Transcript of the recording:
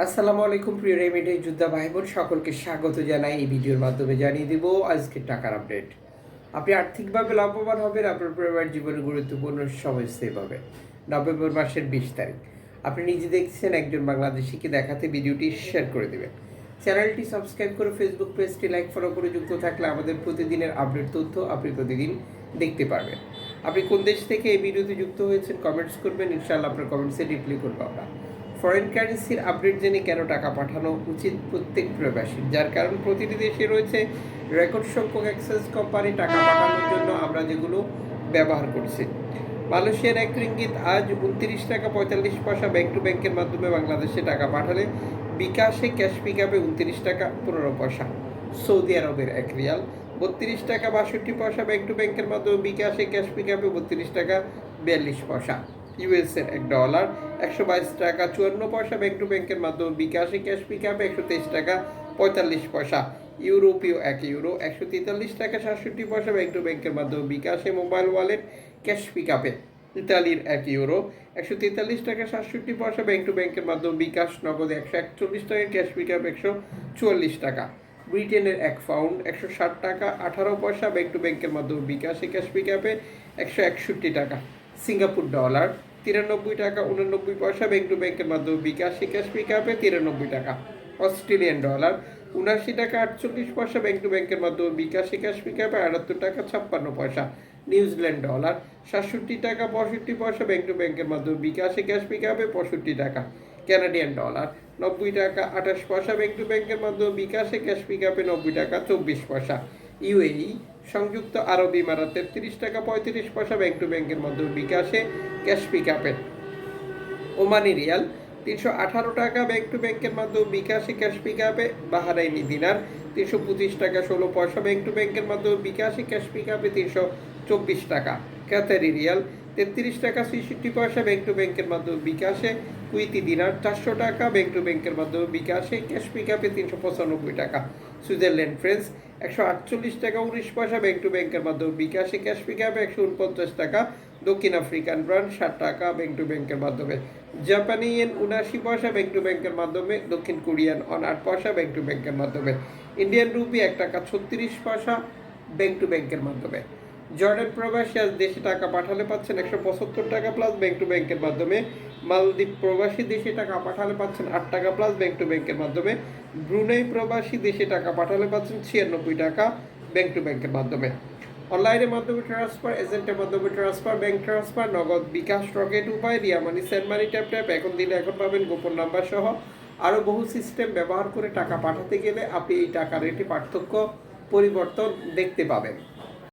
আসসালামু আলাইকুম প্রিয় রেমিডে যোদ্ধা ভাই বোন সকলকে স্বাগত জানাই। এই ভিডিওর মাধ্যমে জানিয়ে দেব আজকের টাকার আপডেট। আপনি আর্থিকভাবে লাভবান হবেন, আপনার পরিবার জীবনে গুরুত্বপূর্ণ সময় সেভ হবে। নভেম্বর মাসের 20 তারিখ। আপনি নিজে দেখছেন, একজন বাংলাদেশিকে দেখাতে ভিডিওটি শেয়ার করে দেবেন। চ্যানেলটি সাবস্ক্রাইব করে ফেসবুক পেজটি লাইক ফলো করে যুক্ত থাকলে আমাদের প্রতিদিনের আপডেট তথ্য আপনি প্রতিদিন দেখতে পারবেন। আপনি কোন দেশ থেকে এই ভিডিওতে যুক্ত হয়েছেন কমেন্টস করবেন, ইনশাআল্লাহ আপনার কমেন্টসে রিপ্লাই করবো আমরা। ফরেন কারেন্সির আপডেট জেনে কেন টাকা পাঠানো উচিত প্রত্যেক প্রবাসী, যার কারণ প্রতিটি দেশে রয়েছে রেকর্ড সংখ্যক এক্সচেঞ্জ কোম্পানি টাকা পাঠানোর জন্য আমরা যেগুলো ব্যবহার করছি। মালয়েশিয়ার 1 রিঙ্গিত আজ 29 টাকা 45 পয়সা ব্যাংক টু ব্যাংকের মাধ্যমে বাংলাদেশে টাকা পাঠালে বিকাশে ক্যাশ পিক আপে 29 টাকা 15 পয়সা। সৌদি আরবের 1 রিয়াল 32 টাকা 62 পয়সা ব্যাংক টু ব্যাংকের মাধ্যমে বিকাশে ক্যাশ পিক আপে 32 টাকা 42 পয়সা। ইউএসের $1 122 টাকা 54 পয়সা ব্যাংক টু ব্যাংকের মাধ্যমে বিকাশে ক্যাশ পিক আপে 123 টাকা 45 পয়সা। ইউরোপীয় 1 ইউরো 143 টাকা 67 পয়সা ব্যাংক টু ব্যাংকের মাধ্যমে বিকাশে মোবাইল ওয়ালেট ক্যাশ পিক আপে। ইতালির 1 ইউরো 143 টাকা 67 পয়সা ব্যাংক টু ব্যাংকের মাধ্যমে বিকাশ নগদে 141 টাকা ক্যাশ পিক আপ 144 টাকা। ব্রিটেনের 1 পাউন্ড 160 টাকা 18 পয়সা ব্যাংক টু ব্যাংকের মাধ্যমে বিকাশে ক্যাশ পিক আপে 161 টাকা। সিঙ্গাপুর ডলার 93 টাকা 89 পয়সা ব্যাংক টু ব্যাংকের মাধ্যমে বিকাশে ক্যাশ পিক আপে 93 টাকা। অস্ট্রেলিয়ান ডলার 79 টাকা 48 পয়সা ব্যাংক টু ব্যাংকের মাধ্যমে বিকাশে ক্যাশ পিক আপে 78 টাকা 56 পয়সা। নিউজিল্যান্ড ডলার 67 টাকা 65 পয়সা ব্যাংক টু ব্যাংকের মাধ্যমে বিকাশে ক্যাশ পিক আপে 65 টাকা। কানাডিয়ান ডলার 90 টাকা 28 পয়সা ব্যাংক টু ব্যাংকের মাধ্যমে বিকাশে ক্যাশ পিক আপে 90 টাকা 24 পয়সা। ইউএই সংযুক্ত আরব ইমারাতের 30 টাকা 35 পয়সা ব্যাংক টু ব্যাংকের মাধ্যমে বিকাশে ক্যাশ পিক আপে। ওমানি রিয়াল 318 টাকা ব্যাংক টু ব্যাংকের মাধ্যমে বিকাশে ক্যাশ পিক আপে। বাহারাইনি দিনার 325 টাকা 16 পয়সা ব্যাংক টু ব্যাংকের মাধ্যমে বিকাশে ক্যাশ পিক আপে 324 টাকা। কাতারি রিয়াল 33 টাকা 66 পয়সা ব্যাংক টু ব্যাংকের মাধ্যমে বিকাশে। কুইতি দিনার 400 টাকা ব্যাংক টু ব্যাংকের মাধ্যমে বিকাশে ক্যাশ পিক আপে 395 টাকা। সুইজারল্যান্ড ফ্রেন্স 148 টাকা 19 পয়সা ব্যাংক টু ব্যাংকের মাধ্যমে বিকাশে ক্যাশ পিক আপে 149 টাকা। দক্ষিণ আফ্রিকান রান 60 টাকা ব্যাংক টু ব্যাংকের মাধ্যমে। জাপানি ইয়েন 79 পয়সা ব্যাংক টু ব্যাংকের মাধ্যমে। দক্ষিণ কোরিয়ান অন 8 পয়সা ব্যাংক টু ব্যাংকের মাধ্যমে। ইন্ডিয়ান রুপি 1 টাকা 36 পয়সা ব্যাংক টু ব্যাংকের মাধ্যমে। জর্ডান প্রবাসী আজ দেশে টাকা পাঠালে পাচ্ছেন 175 টাকা প্লাস ব্যাংক টু ব্যাংকের মাধ্যমে। মালদ্বীপ প্রবাসী দেশে টাকা পাঠালে পাচ্ছেন 8 টাকা প্লাস ব্যাংক টু ব্যাংকের মাধ্যমে। ব্রুনেই প্রবাসী দেশে টাকা পাঠালে পাচ্ছেন 96 টাকা ব্যাংক টু ব্যাংকের মাধ্যমে। অনলাইনের মাধ্যমে ট্রান্সফার, এজেন্টের মাধ্যমে ট্রান্সফার, ব্যাংক ট্রান্সফার, নগদ, বিকাশ, রকেট উপায়, রিয়া মানি, সেন্ড মানি, ট্যাপ ট্যাপ, এখন দিলে এখন পাবেন, গোপন নাম্বার সহ আরও বহু সিস্টেম ব্যবহার করে টাকা পাঠাতে গেলে আপনি এই টাকার রেটে পার্থক্য পরিবর্তন দেখতে পাবেন।